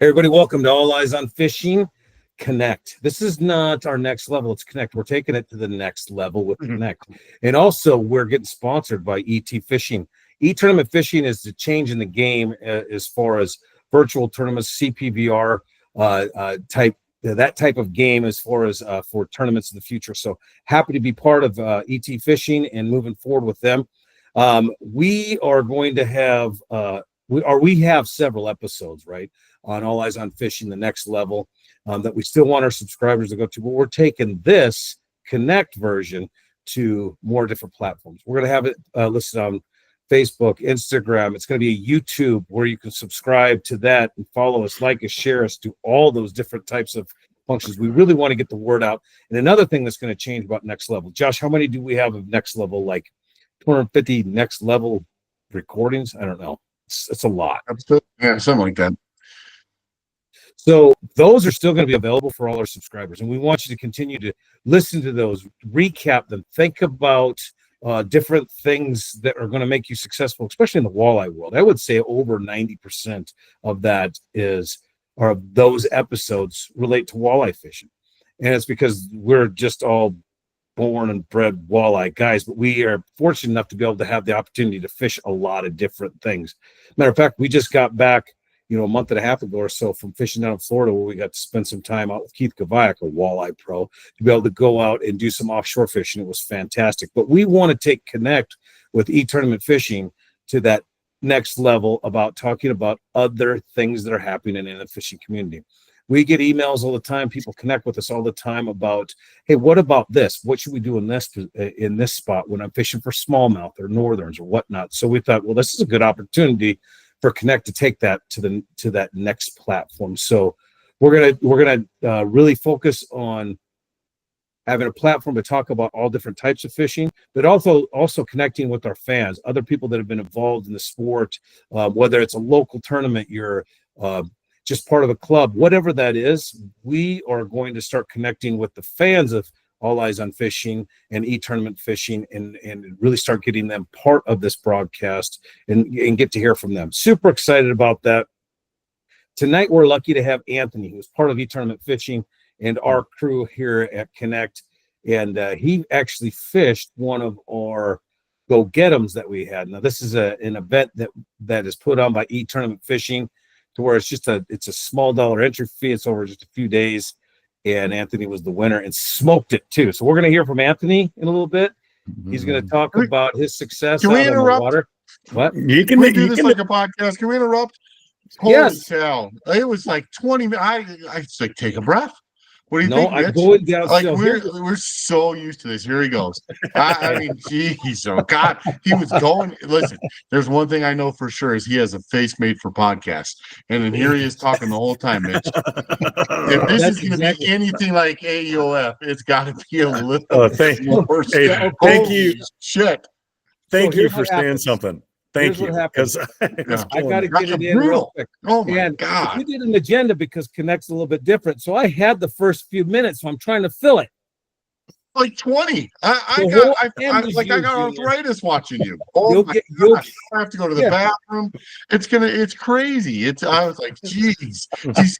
Everybody, welcome to All Eyes on Fishing Connect. This is not our next level, it's Connect. We're taking it to the next level with Connect. And also, we're getting sponsored by ET Fishing. E-tournament fishing is the change in the game as far as virtual tournaments, CPVR that type of game as far as for tournaments in the future. So happy to be part of ET Fishing and moving forward with them. We are going to have we have several episodes, right, on All Eyes on Fishing, the next level, that we still want our subscribers to go to, but we're taking this Connect version to more different platforms. We're going to have it listed on Facebook, Instagram. It's going to be a YouTube where you can subscribe to that and follow us, like us, share us, do all those different types of functions. We really want to get the word out. And another thing that's going to change about next level, Josh, how many do we have of next level, like 250 next level recordings? I don't know. It's a lot. Yeah, something like that. So those are still going to be available for all our subscribers. And we want you to continue to listen to those, recap them, think about different things that are going to make you successful, especially in the walleye world. I would say over 90% of that or those episodes relate to walleye fishing. And it's because we're just all born and bred walleye guys, but we are fortunate enough to be able to have the opportunity to fish a lot of different things. Matter of fact, we just got back, a month and a half ago or so from fishing down in Florida, where we got to spend some time out with Keith Gavayak, a walleye pro, to be able to go out and do some offshore fishing. It was fantastic. But we want to take Connect with e-tournament fishing to that next level about talking about other things that are happening in the fishing community. We get emails all the time. People connect with us all the time about, hey, what about this? What should we do in this spot when I'm fishing for smallmouth or northerns or whatnot? So we thought, well, this is a good opportunity for Connect to take that to that next platform. So we're gonna really focus on having a platform to talk about all different types of fishing, but also connecting with our fans, other people that have been involved in the sport, whether it's a local tournament, you're just part of a club, whatever that is. We are going to start connecting with the fans of All Eyes on Fishing and e-tournament fishing and really start getting them part of this broadcast and get to hear from them. Super excited about that. Tonight, we're lucky to have Anthony, who's part of e-tournament fishing and our crew here at Connect. And he actually fished one of our Go Get 'ems that we had. Now, this is an event that is put on by e-tournament fishing, to where it's a small dollar entry fee. It's over just a few days. And Anthony was the winner and smoked it too. So we're going to hear from Anthony in a little bit. He's going to talk about his success. Can we interrupt? Water. What? Can we do this like a podcast? Can we interrupt? Holy cow. It was like 20 minutes. I just like, take a breath. What do you think, Mitch? I'm going down. Like, we're so used to this. Here he goes. I mean, geez, oh God, he was going. Listen, there's one thing I know for sure is he has a face made for podcasts, and then here he is talking the whole time, Mitch. If this is going to be anything like AEoF, it's got to be a little more. Thank you. Shit. Thank you for saying something. Thank you. Because I got to get it in real quick. Oh my God! We did an agenda because Connect's a little bit different, so I had the first few minutes, so I'm trying to fill it. Like 20. I got arthritis watching you. Oh my God. I have to go to the bathroom. It's crazy. I was like, geez,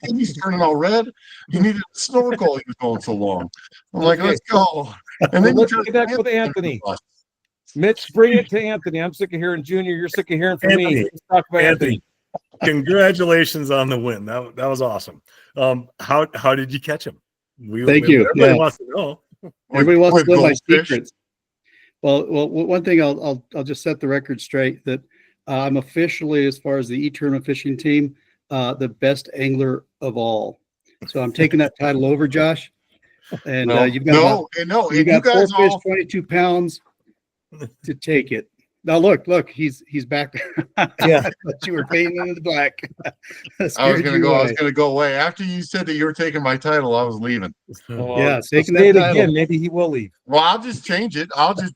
he's turning all red. He needed a snorkel. He was going so long. I'm like, let's go. And then let's connect with Anthony. Mitch, bring it to Anthony. I'm sick of hearing Junior. You're sick of hearing from me. Let's talk about Anthony. Congratulations on the win. That was awesome. How did you catch him? Thank you. Everybody wants to know. Everybody wants to know my secrets. Well, one thing I'll just set the record straight that I'm officially, as far as the e-tournament fishing team, the best angler of all. So I'm taking that title over, Josh. And you've got you got 4 fish, 22 pounds to take it. Now look, he's back there. Yeah, but you were fading into the black. I was gonna go away after you said that you were taking my title. I was leaving. Taking that title again. Maybe he will leave. Well, I'll just change it. I'll just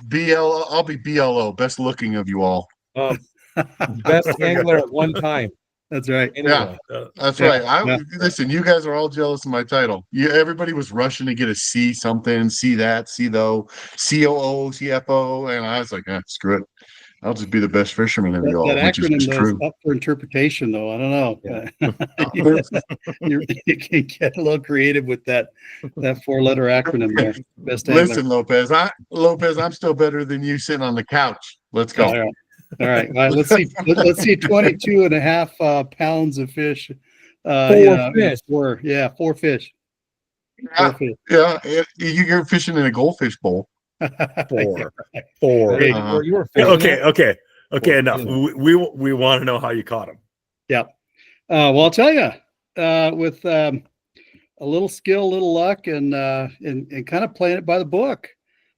BL. I'll be BLO. Best looking of you all. Best angler at one time. That's right. Anyway. Yeah, that's right. Listen, you guys are all jealous of my title. Everybody was rushing to get a C something, C that, C though, COO, CFO, and I was like, screw it. I'll just be the best fisherman of you all, That which is acronym just though is true. up for interpretation, though. I don't know. Yeah. You can get a little creative with that 4-letter acronym there. Best Listen, Lopez, I'm still better than you sitting on the couch. Let's go. All right. Let's see. Let's see 22 and a half pounds of fish. Four fish. Four fish. Yeah, you're fishing in a goldfish bowl. Four. Or you were fishing Okay. Enough. We want to know how you caught him. Yeah. Well, I'll tell you, with a little skill, a little luck, and kind of playing it by the book.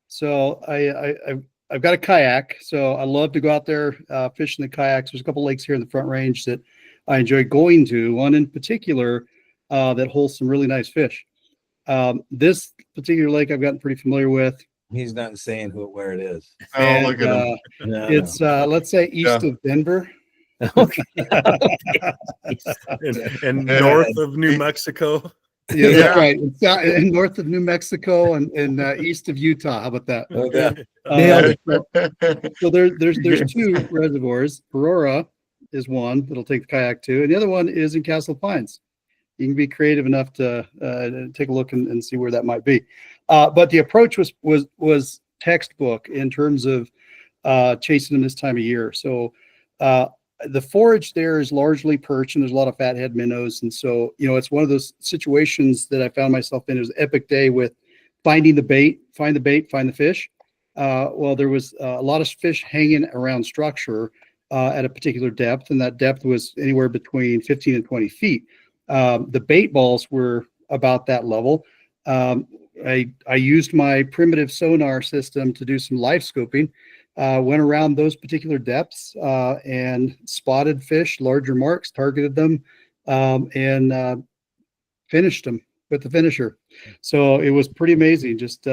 So I've got a kayak, so I love to go out there fishing the kayaks. There's a couple lakes here in the Front Range that I enjoy going to. One in particular that holds some really nice fish. This particular lake I've gotten pretty familiar with. He's not saying where it is. Oh, look at him. It's let's say east of Denver. And north of New Mexico. Yeah, that's right. It's in north of New Mexico and east of Utah. How about that? So there's two reservoirs. Aurora is one that'll take the kayak to, and the other one is in Castle Pines. You can be creative enough to take a look and see where that might be. But the approach was textbook in terms of chasing them this time of year. So the forage there is largely perch, and there's a lot of fathead minnows. And so, it's one of those situations that I found myself in. It was an epic day with finding the bait, find the fish. Well, there was a lot of fish hanging around structure at a particular depth, and that depth was anywhere between 15 and 20 feet. The bait balls were about that level. I used my primitive sonar system to do some live scoping, went around those particular depths and spotted fish, larger marks, targeted them, and finished them with the finisher. So it was pretty amazing. Just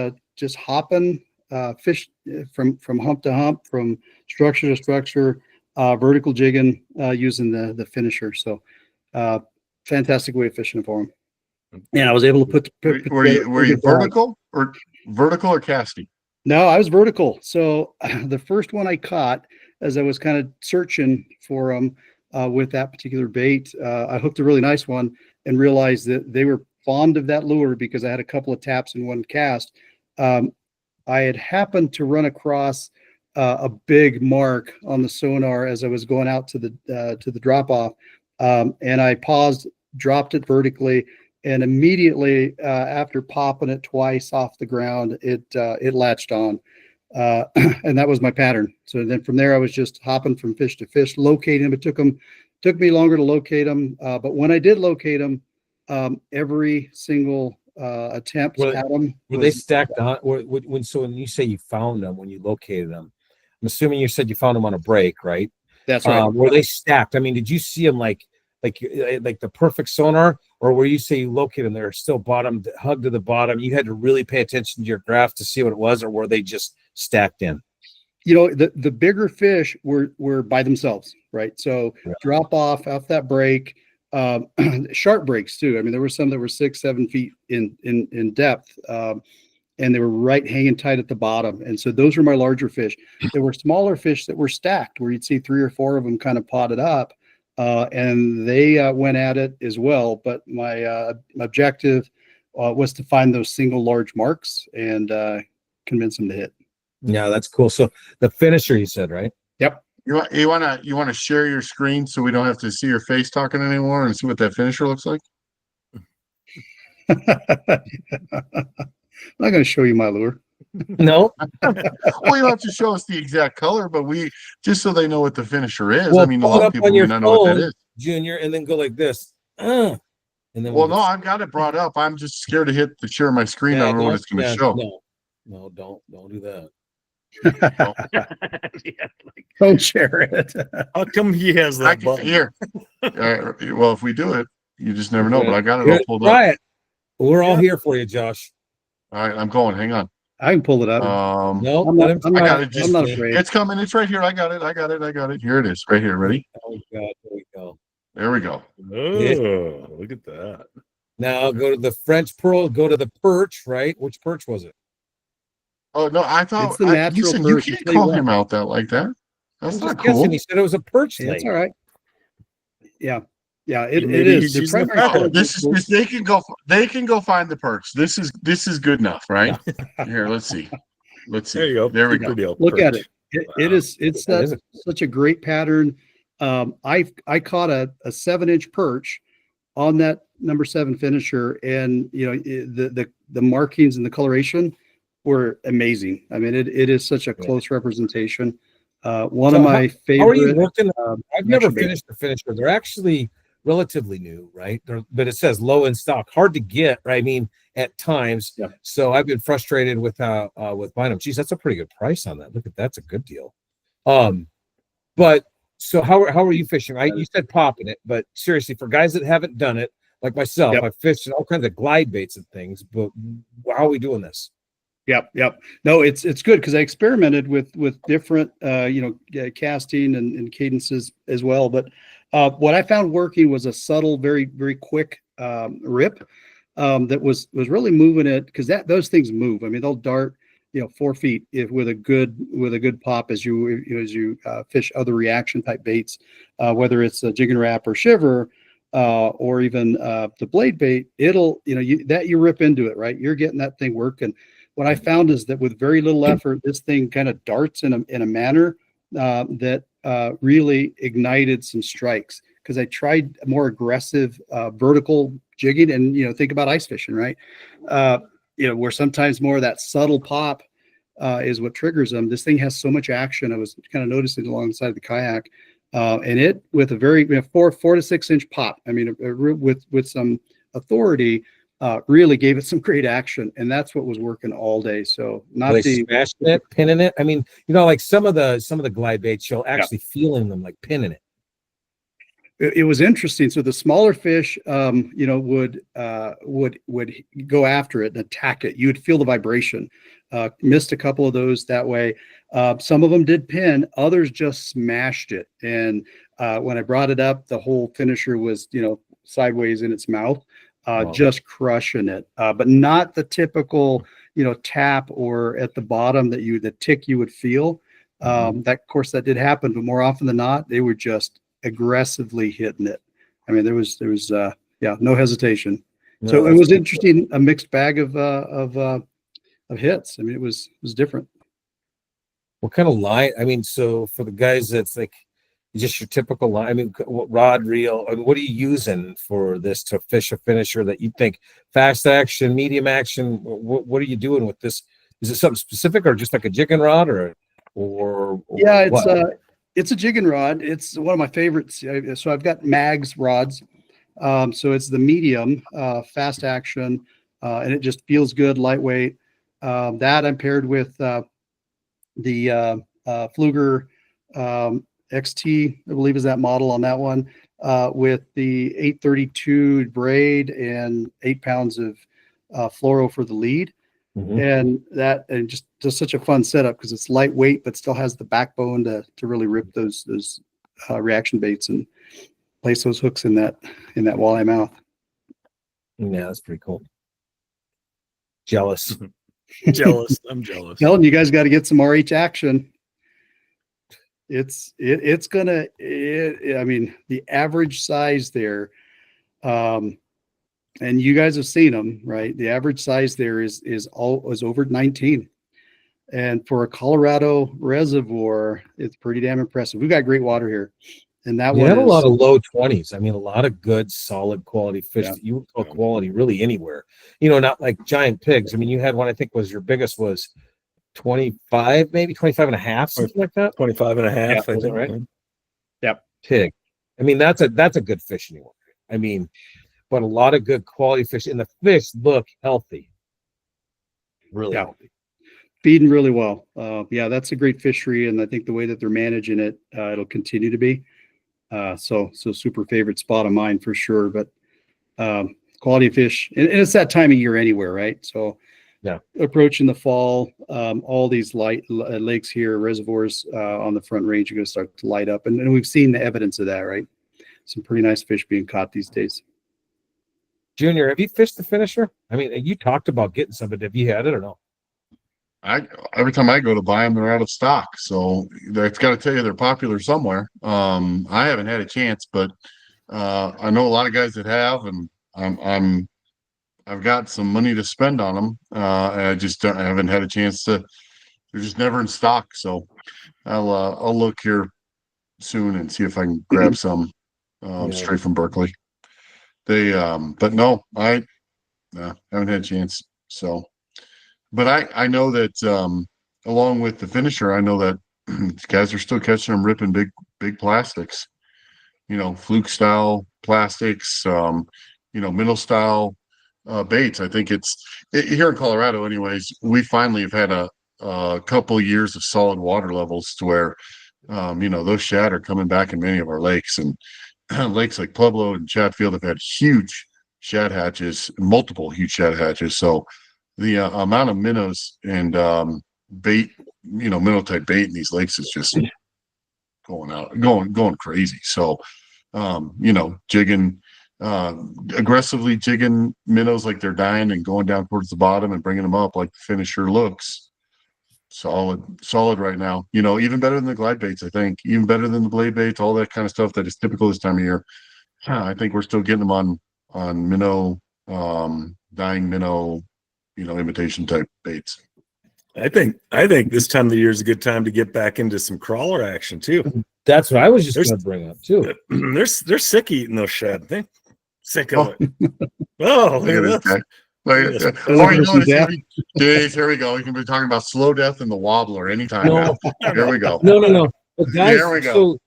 hopping fish from hump to hump, from structure to structure, vertical jigging using the finisher. So fantastic way of fishing for them. And I was able to put were you vertical or casting? No, I was vertical. So the first one I caught, as I was kind of searching for them with that particular bait, I hooked a really nice one and realized that they were fond of that lure because I had a couple of taps in one cast. I had happened to run across a big mark on the sonar as I was going out to the drop off, and I paused, dropped it vertically. And immediately after popping it twice off the ground, it latched on, and that was my pattern. So then from there, I was just hopping from fish to fish, locating them. It took me longer to locate them, but when I did locate them, every single attempt at them. Were they stacked on? So when you say you found them, when you located them, I'm assuming you said you found them on a break, right? That's right. Were they stacked? I mean, did you see them like the perfect sonar, or where you say you locate them, they're still hugged to the bottom? You had to really pay attention to your graph to see what it was, or were they just stacked in? The bigger fish were by themselves, right? So drop off that break, sharp breaks too. I mean, there were some that were 6-7 feet in depth, and they were right hanging tight at the bottom. And so those were my larger fish. There were smaller fish that were stacked, where you'd see 3 or 4 of them kind of potted up. And they went at it as well. But my objective was to find those single large marks and convince them to hit. Yeah, that's cool. So the finisher, you said, right? Yep. You want to share your screen so we don't have to see your face talking anymore and see what that finisher looks like? I'm not going to show you my lure. No. Well, you don't have to show us the exact color, but just so they know what the finisher is. Well, I mean, a lot of people may not know what that is. Junior, and then go like this. And then no, I've got it brought up. I'm just scared to hit the share my screen. I don't know what it's going to show. No, don't do that. Don't share it. How come he has that button? Here. Well, if we do it, you just never know. But I got it all pulled up. Try it. We're all here for you, Josh. All right, I'm going. Hang on. I can pull it up. No, I got it. I'm not afraid. It's coming. It's right here. I got it. Here it is. Right here. Ready? Oh God, there we go. There we go. Oh, look at that. Now go to the French pearl. Go to the perch. Right? Which perch was it? Oh no, I thought It's the natural you perch. can't call him out like that. That's I'm not just guessing. cool. He said it was a perch Yeah, lake. it's all right. Yeah. Yeah, it Maybe is. he's The using the primary power. Oh, they can go. They can go find the perch. This is good enough, right? Here, let's see. Let's see. There you go. There we Keeper go. deal. Look at Perch. it. Wow. It's That is such a great pattern. I caught a 7-inch perch on that number 7 finisher, and the markings and the coloration were amazing. I mean, it is such a close representation. One So of my How are you favorite. working? I've never reaction baits. finished the finisher. They're actually relatively new, right? But it says low in stock, hard to get, right? I mean, at times. Yeah. So I've been frustrated with buying them. Geez, that's a pretty good price on that. Look at that's a good deal. But so how are you fishing? Right? You said popping it, but seriously, for guys that haven't done it, like myself, Yep. I've fished in all kinds of glide baits and things. But how are we doing this? Yep. No, it's good because I experimented with different casting and cadences as well. But what I found working was a subtle, very very quick rip that was really moving it, because those things move. I mean, they'll dart 4 feet with a good pop as you fish other reaction type baits, whether it's a jig and wrap or shiver. Or even the blade bait, it'll you rip into it, right? You're getting that thing working. What I found is that with very little effort, this thing kind of darts in a manner that really ignited some strikes. Because I tried more aggressive vertical jigging, and think about ice fishing, right? Where sometimes more of that subtle pop is what triggers them. This thing has so much action. I was kind of noticing alongside the kayak, and it with a very 4 to 6 inch pop. I mean, with some authority. Really gave it some great action, and that's what was working all day. So Smashing it, pinning it. I mean, like some of the glide baits, you'll actually feeling them like pinning it. It was interesting. So the smaller fish, would go after it and attack it. You would feel the vibration. Missed a couple of those that way. Some of them did pin. Others just smashed it. And when I brought it up, the whole finisher was sideways in its mouth. Just crushing it, but not the typical, tap or at the bottom the tick you would feel. That, of course, that did happen, but more often than not, they were just aggressively hitting it. I mean, there was no hesitation. No, So it was interesting, a mixed bag of hits. I mean, it was different. What kind of line? I mean, so for the guys, that's like just your typical line. I mean, rod, reel. I mean, what are you using for this to fish a finisher that you think fast action, medium action? What are you doing with this? Is it something specific, or just like a jigging rod, or yeah, what? It's a jigging rod. It's one of my favorites. So I've got Mags rods. So it's the medium, fast action, and it just feels good, lightweight. That I'm paired with the Fluger XT, I believe is that model on that one, with the 832 braid and 8 pounds of fluoro for the lead. And just such a fun setup because it's lightweight but still has the backbone to really rip those reaction baits and place those hooks in that walleye mouth. Yeah, that's pretty cool. Jealous. Jealous. I'm jealous. Telling you guys got to get some RH action. I mean, the average size there, and you guys have seen them, right? The average size there is over 19. And for a Colorado reservoir, it's pretty damn impressive. We've got great water here. And that one had a lot of low 20s. I mean, a lot of good, solid quality fish Yeah. that you would call quality really anywhere. Not like giant pigs. I mean, you had one, I think your biggest was 25, maybe 25 and a half, something like that. 25 and a half. Yeah, I think, was it right? Yep. Pig. I mean, that's a good fish anywhere. I mean, but a lot of good quality fish, and the fish look healthy. Really healthy. Feeding really well. That's a great fishery, and I think the way that they're managing it, it'll continue to be. So super favorite spot of mine for sure. But quality fish, and it's that time of year anywhere, right? So approaching the fall, all these lakes here, reservoirs on the Front Range are going to start to light up, and we've seen the evidence of that, right? Some pretty nice fish being caught these days. Junior, have you fished the finisher? I mean, you talked about getting some, but have you had it or no? every time I go to buy them, they're out of stock. So that's got to tell you they're popular somewhere. I haven't had a chance, but I know a lot of guys that have, and I've got some money to spend on them. And I haven't had a chance to. They're just never in stock. So I'll look here soon and see if I can grab some straight from Berkeley. But no, I haven't had a chance. So, but I know that along with the finisher, I know that guys are still catching them ripping big plastics, fluke style plastics, minnow style baits. I think here in Colorado, anyways. We finally have had a couple years of solid water levels to where those shad are coming back in many of our lakes, and lakes like Pueblo and Chatfield have had huge shad hatches, multiple huge shad hatches. So the amount of minnows and bait, minnow type bait in these lakes is just going crazy. So jigging, aggressively jigging minnows like they're dying and going down towards the bottom and bringing them up like the finisher looks. Solid right now. Even better than the glide baits, I think. Even better than the blade baits, all that kind of stuff that is typical this time of year. I think we're still getting them on minnow, dying minnow, imitation type baits. I think this time of the year is a good time to get back into some crawler action too. That's what I was just going to bring up too. They're sick of eating those shad. They're sick of it. Oh, look at this guy. Dave, here we go. We can be talking about slow death and the wobbler anytime. No. Here we go. No. But guys, here we go.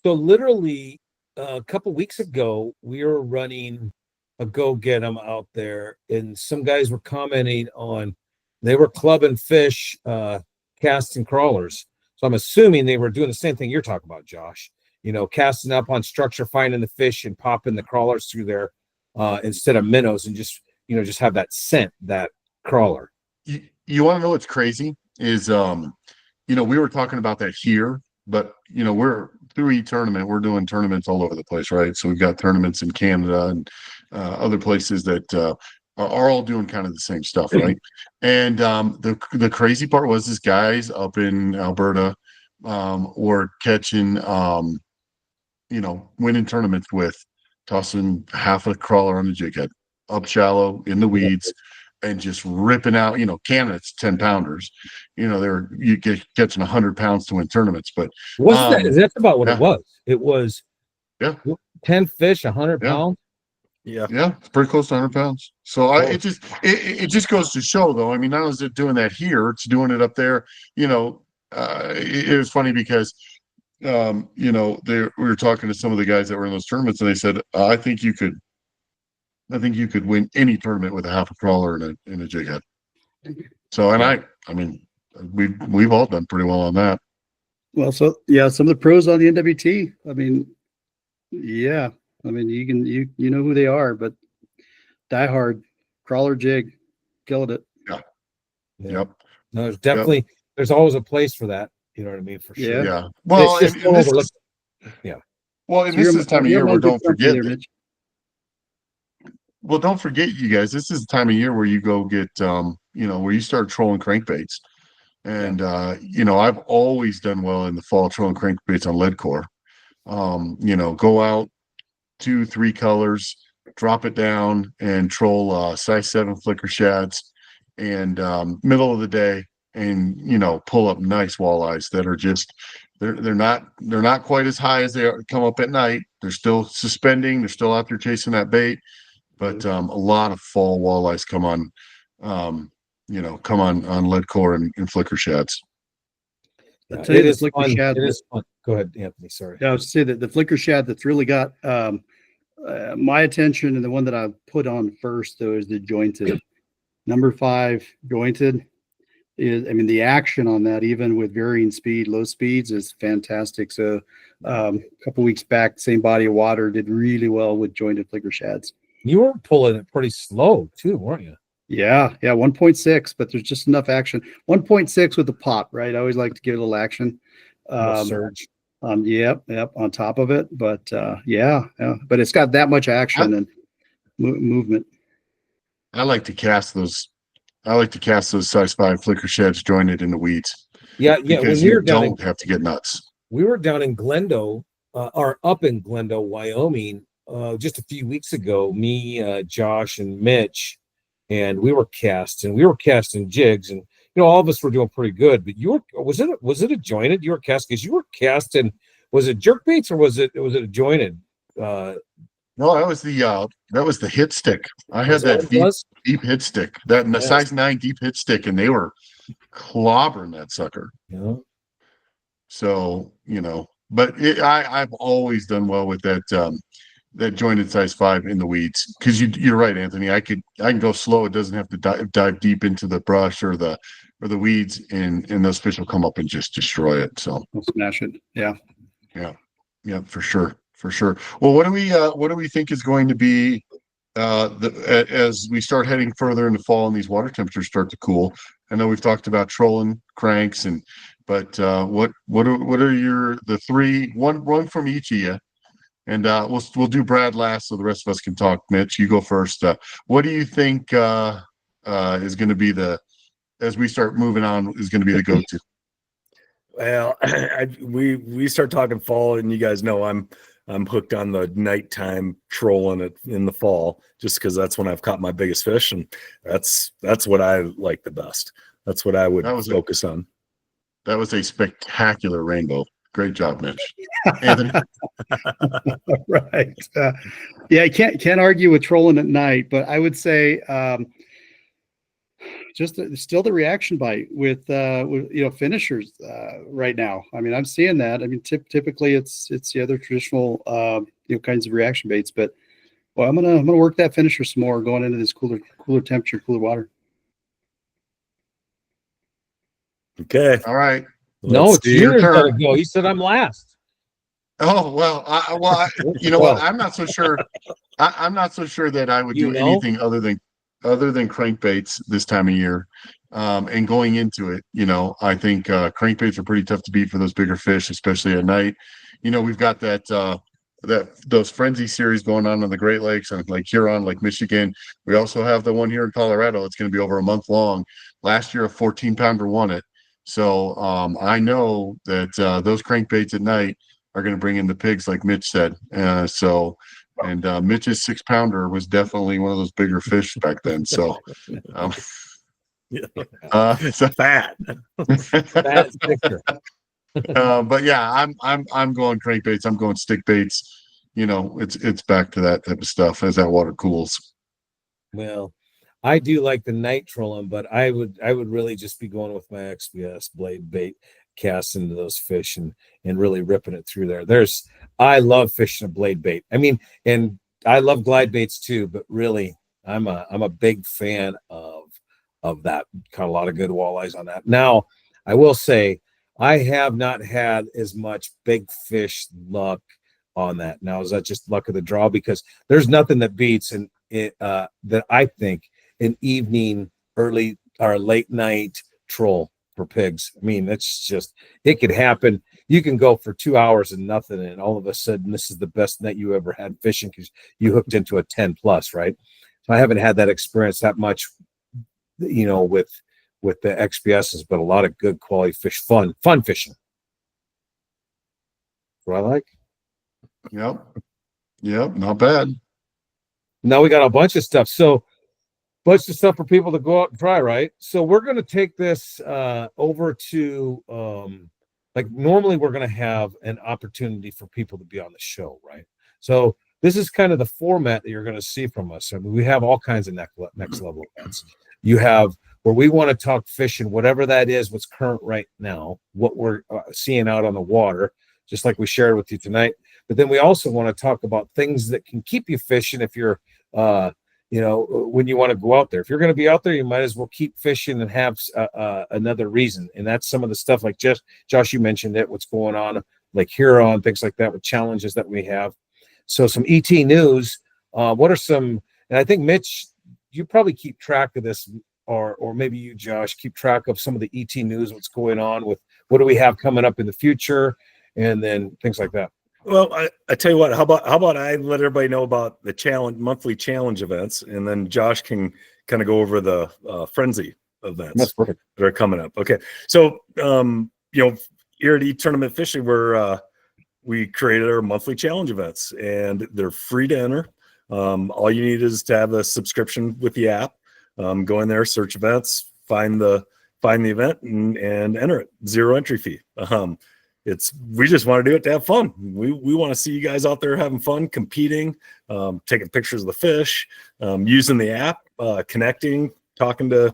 So literally a couple weeks ago, we were running a go get 'em out there, and some guys were commenting on they were clubbing fish, casting crawlers. So I'm assuming they were doing the same thing you're talking about, Josh. Casting up on structure, finding the fish, and popping the crawlers through there instead of minnows, and just have that scent, that crawler. You want to know what's crazy is, we were talking about that here, but we're through e-tournament. We're doing tournaments all over the place, right? So we've got tournaments in Canada and other places that are all doing kind of the same stuff, right? And the crazy part was this guys up in Alberta were catching, winning tournaments with tossing half a crawler on the jig head, up shallow in the weeds, and just ripping out, Canada's 10-pounders. You get catching 100 pounds to win tournaments, but that's about what it was. It was 10 fish, 100 pounds. Yeah, it's pretty close to 100 pounds. So it just goes to show, though. I mean, not only is it doing that here, it's doing it up there. It was funny because we were talking to some of the guys that were in those tournaments, and they said, I think you could win any tournament with a half a crawler and a jig head. So, and I mean, we've all done pretty well on that. Well, so yeah, some of the pros on the NWT. I mean, yeah, I mean, you know who they are, but die hard crawler jig, killed it. Yeah. Yep. No, there's definitely there's always a place for that. You know what I mean? For sure. Yeah. Well, it's just overlooked. Well, and this is the time of year where don't forget. Well, don't forget, you guys, this is the time of year where you go get, where you start trolling crankbaits. And, I've always done well in the fall trolling crankbaits on lead core. Go out 2-3 colors, drop it down and troll size 7 flicker shads and middle of the day and, pull up nice walleyes that are just, they're not quite as high as they come up at night. They're still suspending. They're still out there chasing that bait. But a lot of fall walleyes come on lead core and flicker shads. I'll tell you, the flicker fun. shad. It is fun. Go ahead, Anthony. Sorry. Yeah, I was say that the flicker shad that's really got my attention, and the one that I put on first though is the jointed. Number 5 jointed is, I mean, the action on that, even with varying speed, low speeds, is fantastic. So a couple weeks back, same body of water, did really well with jointed flicker shads. You were pulling it pretty slow too, weren't you? Yeah, 1.6, but there's just enough action. 1.6 with the pop, right? I always like to give it a little action. Surge. Yep, on top of it. But but it's got that much action and movement. I like to cast those I like to cast those size 5 flicker sheds jointed in the weeds. Yeah. When Because we you were down in, don't have to get nuts. we were down in Glendo, or up in Glendo, Wyoming, just a few weeks ago. Me, Josh, and Mitch, and we were casting jigs, and all of us were doing pretty good. But was it a jointed? You were casting because you were casting. Was it jerk baits or was it a jointed? No, that was the hit stick. I had Was that that what it was? deep hit stick, that and the Yes. size 9 deep hit stick, and they were clobbering that sucker. Yeah. So, but I've always done well with that jointed size 5 in the weeds, because you're right, Anthony. I can go slow. It doesn't have to dive deep into the brush or the weeds, and those fish will come up and just destroy it. So We'll smash it. Yeah. yeah, for sure. Well, what do we think is going to be as we start heading further into fall and these water temperatures start to cool? I know we've talked about trolling, cranks, but what are the three, one from each of you, and we'll do Brad last so the rest of us can talk. Mitch, you go first. What do you think is going to be as we start moving on, is going to be the go-to? Well, we start talking fall, and you guys know I'm hooked on the nighttime trolling it in the fall, just because that's when I've caught my biggest fish, and that's what I like the best. That's what I would focus on. That was a spectacular rainbow. Great job, Mitch. Anthony. Right. Yeah, I can't argue with trolling at night, but I would say still the reaction bite with finishers right now. I mean, I'm seeing that. I mean, typically it's the other traditional kinds of reaction baits, but well, I'm gonna work that finisher some more going into this cooler temperature, cooler water. Okay. All right. No, it's your your turn turn. to go. You said I'm last. Oh, well, you know what? I'm not so sure. I'm not so sure that I would do anything other than crankbaits this time of year. And going into it, I think crankbaits are pretty tough to beat for those bigger fish, especially at night. We've got those frenzy series going on the Great Lakes and Lake Huron, Lake Michigan. We also have the one here in Colorado. It's going to be over a month long. Last year, a 14-pounder won it. So I know that those crankbaits at night are going to bring in the pigs, like Mitch said. Mitch's 6-pounder was definitely one of those bigger fish back then. So, so fat. Fat sticker. But yeah, I'm going crankbaits. I'm going stick baits. It's back to that type of stuff as that water cools. Well, I do like the night trolling, but I would really just be going with my XPS blade bait cast into those fish and really ripping it through there. I love fishing a blade bait. I mean, and I love glide baits too, but really I'm a big fan of that. Caught a lot of good walleyes on that. Now, I will say I have not had as much big fish luck on that. Now, is that just luck of the draw? Because there's nothing that beats that I think an evening, early or late night troll for pigs. I mean, that's just, it could happen. You can go for 2 hours and nothing, and all of a sudden this is the best night you ever had fishing because you hooked into a 10 plus, right? So I haven't had that experience that much, with the XPSs, but a lot of good quality fish, fun fishing. What I like. Yep, not bad. Now we got a bunch of stuff. So bunch of stuff for people to go out and try, right? So we're going to take this over to like normally we're going to have an opportunity for people to be on the show, right? So this is kind of the format that you're going to see from us. I mean, we have all kinds of next level events. You have where we want to talk fishing, whatever that is, what's current right now, what we're seeing out on the water, just like we shared with you tonight. But then we also want to talk about things that can keep you fishing if you're when you want to go out there. If you're going to be out there, you might as well keep fishing and have another reason. And that's some of the stuff like Josh, you mentioned it, what's going on, like Huron, things like that with challenges that we have. So some ET news. What are some, and I think Mitch, you probably keep track of this, or maybe you, Josh, keep track of some of the ET news, what's going on with what do we have coming up in the future, and then things like that. Well, I tell you what, how about I let everybody know about the monthly challenge events, and then Josh can kind of go over the frenzy events That's perfect. that are coming up. Okay, so here at E-Tournament Fishing, we created our monthly challenge events, and they're free to enter. All you need is to have a subscription with the app. Go in there, search events, find the event, and enter it. 0 entry fee. We just want to do it to have fun. We want to see you guys out there having fun, competing, taking pictures of the fish, using the app, connecting, talking to,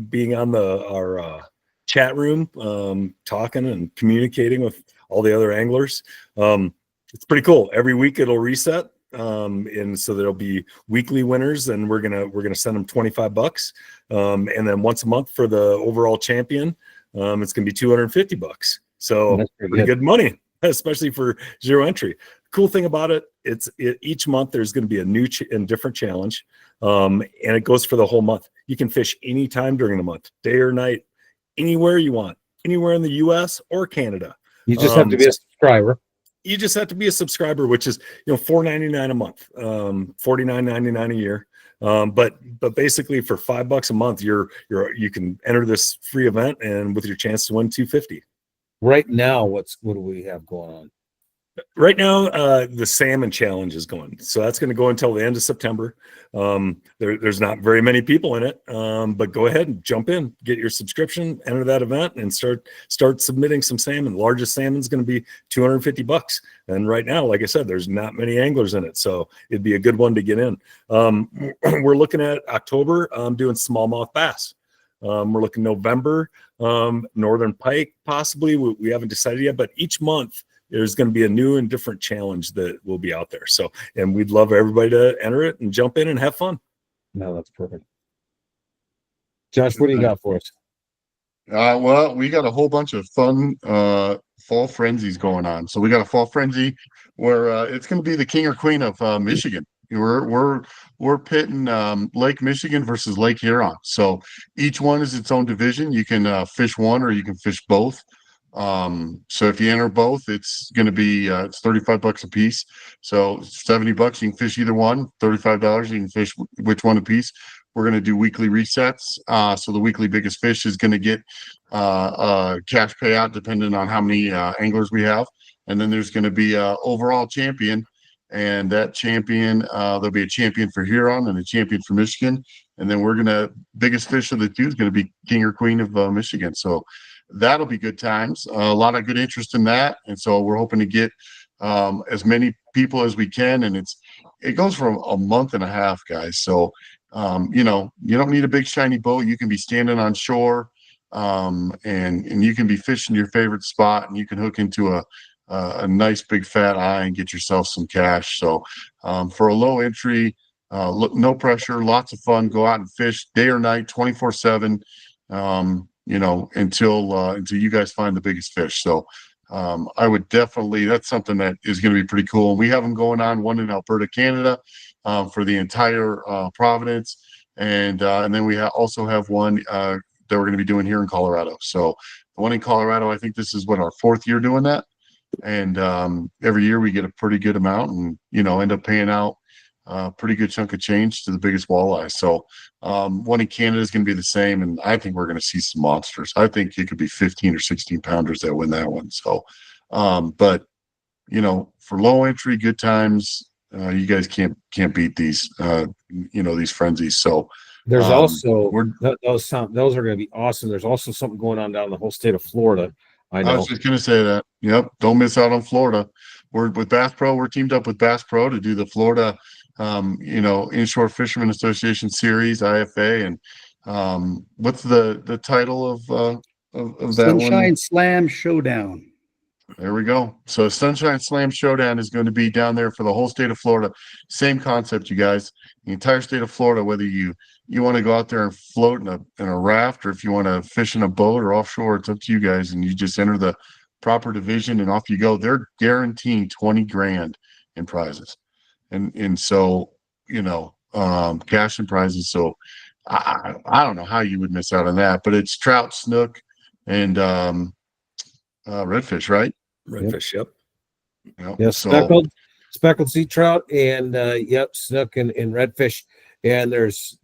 being on our chat room, talking and communicating with all the other anglers. It's pretty cool. Every week it'll reset. And so there'll be weekly winners, and we're gonna send them $25. And then once a month for the overall champion, it's gonna be $250. So pretty good money, especially for 0 entry. Cool thing about it, each month there's going to be a new and different challenge, and it goes for the whole month. You can fish anytime during the month, day or night, anywhere you want, anywhere in the U.S. or Canada. You just have to be a subscriber. You just have to be a subscriber, which is $4.99 a month, $49.99 a year. But basically for $5 a month, you can enter this free event, and with your chance to win $250. Right now, what do we have going on? Right now, the salmon challenge is going. So that's going to go until the end of September. There's not very many people in it, but go ahead and jump in, get your subscription, enter that event, and start submitting some salmon. The largest salmon is going to be $250. And right now, like I said, there's not many anglers in it, so it'd be a good one to get in. We're looking at October, doing smallmouth bass. We're looking November, northern pike, possibly. We haven't decided yet, but each month there's going to be a new and different challenge that will be out there. So, and we'd love everybody to enter it and jump in and have fun. No, that's perfect. Josh, what do you got for us? Well, we got a whole bunch of fun fall frenzies going on. So we got a fall frenzy where it's going to be the king or queen of Michigan. We're pitting Lake Michigan versus Lake Huron. So each one is its own division. You can fish one or you can fish both. So if you enter both, it's going to be it's $35 a piece. So $70 you can fish either one. $35 you can fish which one a piece. We're going to do weekly resets. So the weekly biggest fish is going to get a cash payout depending on how many anglers we have. And then there's going to be a overall champion. And that champion, there'll be a champion for Huron and a champion for Michigan. And then biggest fish of the two is going to be king or queen of Michigan. So that'll be good times. A lot of good interest in that. And so we're hoping to get as many people as we can. And it goes for a month and a half, guys. So, you don't need a big shiny boat. You can be standing on shore and you can be fishing your favorite spot, and you can hook into a nice big fat eye and get yourself some cash. So for a low entry, no pressure, lots of fun, go out and fish day or night, 24/7, until you guys find the biggest fish. So I would definitely, that's something that is going to be pretty cool. And we have them going on, one in Alberta, Canada, for the entire Providence. And then we also have one that we're going to be doing here in Colorado. So the one in Colorado, I think this is our 4th year doing that. And every year we get a pretty good amount and, end up paying out a pretty good chunk of change to the biggest walleye. So one in Canada is going to be the same. And I think we're going to see some monsters. I think it could be 15 or 16 pounders that win that one. So, but for low entry, good times, you guys can't beat these, these frenzies. So there's also, those are going to be awesome. There's also something going on down the whole state of Florida. I was just going to say that. Yep. Don't miss out on Florida. We're with Bass Pro. We're teamed up with Bass Pro to do the Florida, Inshore Fishermen Association Series, IFA. And what's the title of that Sunshine one? Slam Showdown. There we go. So Sunshine Slam Showdown is going to be down there for the whole state of Florida. Same concept, you guys. The entire state of Florida, whether you want to go out there and float in a raft, or if you want to fish in a boat or offshore, it's up to you guys. And you just enter the proper division and off you go. They're guaranteeing 20 grand in prizes. And so, cash and prizes. So I don't know how you would miss out on that, but it's trout, snook, and redfish, right? Redfish, yep. Yeah, speckled sea trout and snook and redfish. and there's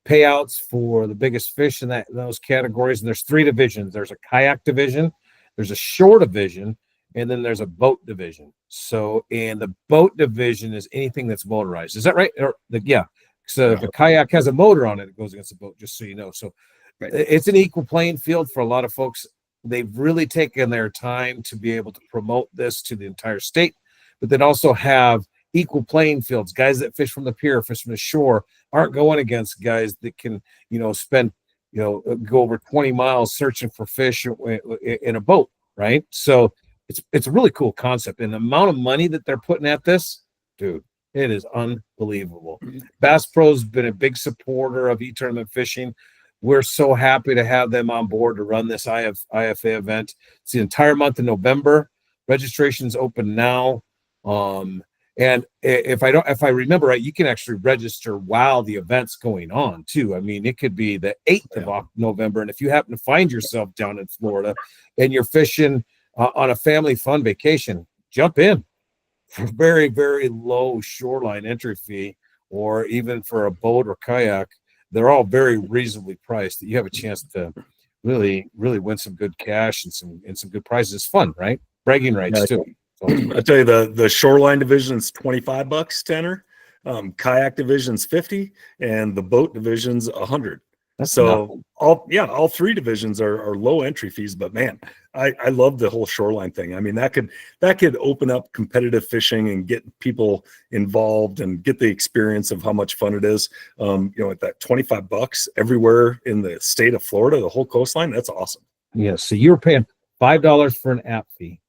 payouts for the biggest fish in those categories. And there's 3 divisions. There's a kayak division, there's a shore division, and then there's a boat division. So, and the boat division is anything that's motorized. Is that right? Yeah. So if a kayak has a motor on it, it goes against a boat, just so you know. So it's an equal playing field for a lot of folks. They've really taken their time to be able to promote this to the entire state, but then also have equal playing fields. Guys that fish from the pier, fish from the shore aren't going against guys that can, spend, go over 20 miles searching for fish in a boat, right? So it's a really cool concept. And the amount of money that they're putting at this, dude, it is unbelievable. Bass Pro's been a big supporter of e-tournament fishing. We're so happy to have them on board to run this IFA event. It's the entire month of November. Registration's open now. And if I remember right, you can actually register while the event's going on too. I mean, it could be the 8th of November. And if you happen to find yourself down in Florida and you're fishing on a family fun vacation, jump in for very, very low shoreline entry fee, or even for a boat or kayak. They're all very reasonably priced that you have a chance to really, really win some good cash and some good prizes. It's fun, right? Bragging rights too. So, I tell you, the shoreline division is $25 to enter, kayak division's 50, and the boat division's 100. So all 3 divisions are low entry fees, but man, I love the whole shoreline thing. I mean, that could open up competitive fishing and get people involved and get the experience of how much fun it is. At that $25 everywhere in the state of Florida, the whole coastline, that's awesome. Yeah. So you're paying $5 for an app fee,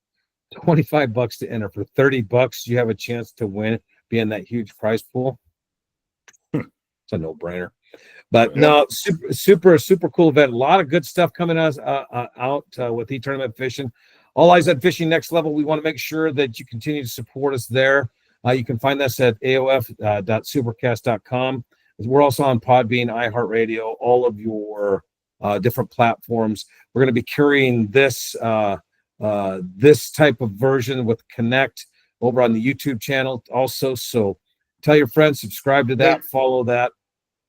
$25 to enter. For $30, you have a chance to win, be in that huge prize pool. It's a no-brainer. But no, super cool event. A lot of good stuff coming out with e-tournament fishing. All Eyes on Fishing Next Level. We want to make sure that you continue to support us there. You can find us at AEoF.supercast.com. We're also on Podbean, iHeartRadio, all of your different platforms. We're going to be carrying this this type of version with Connect over on the YouTube channel also. So tell your friends, subscribe to that, follow that.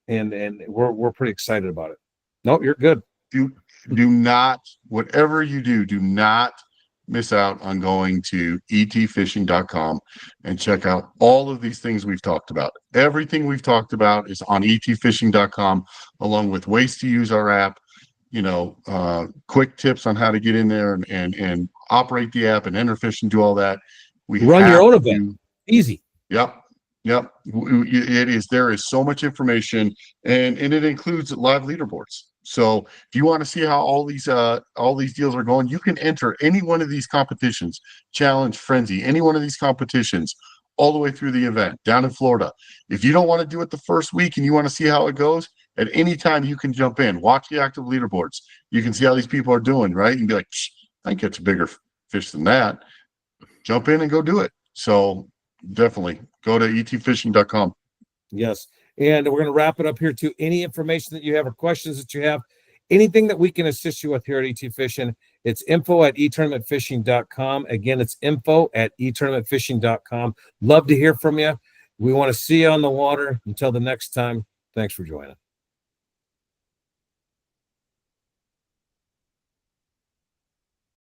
And we're pretty excited about it. No, you're good. Do not, whatever you do not miss out on going to etfishing.com and check out all of these things we've talked about. Everything we've talked about is on etfishing.com, along with ways to use our app, quick tips on how to get in there and operate the app and enter fish and do all that. We run your own event. Easy. Yep. There is so much information, and it includes live leaderboards. So if you want to see how all these deals are going, you can enter any one of these competitions, Challenge, Frenzy, any one of these competitions all the way through the event down in Florida. If you don't want to do it the first week and you want to see how it goes, at any time you can jump in, watch the active leaderboards. You can see how these people are doing, right? And be like, I can catch a bigger fish than that. Jump in and go do it. So definitely go to etfishing.com. Yes. And we're going to wrap it up here too. Any information that you have or questions that you have, anything that we can assist you with here at ET Fishing, it's info@etournamentfishing.com. Again, it's info@etournamentfishing.com. Love to hear from you. We want to see you on the water. Until the next time, thanks for joining.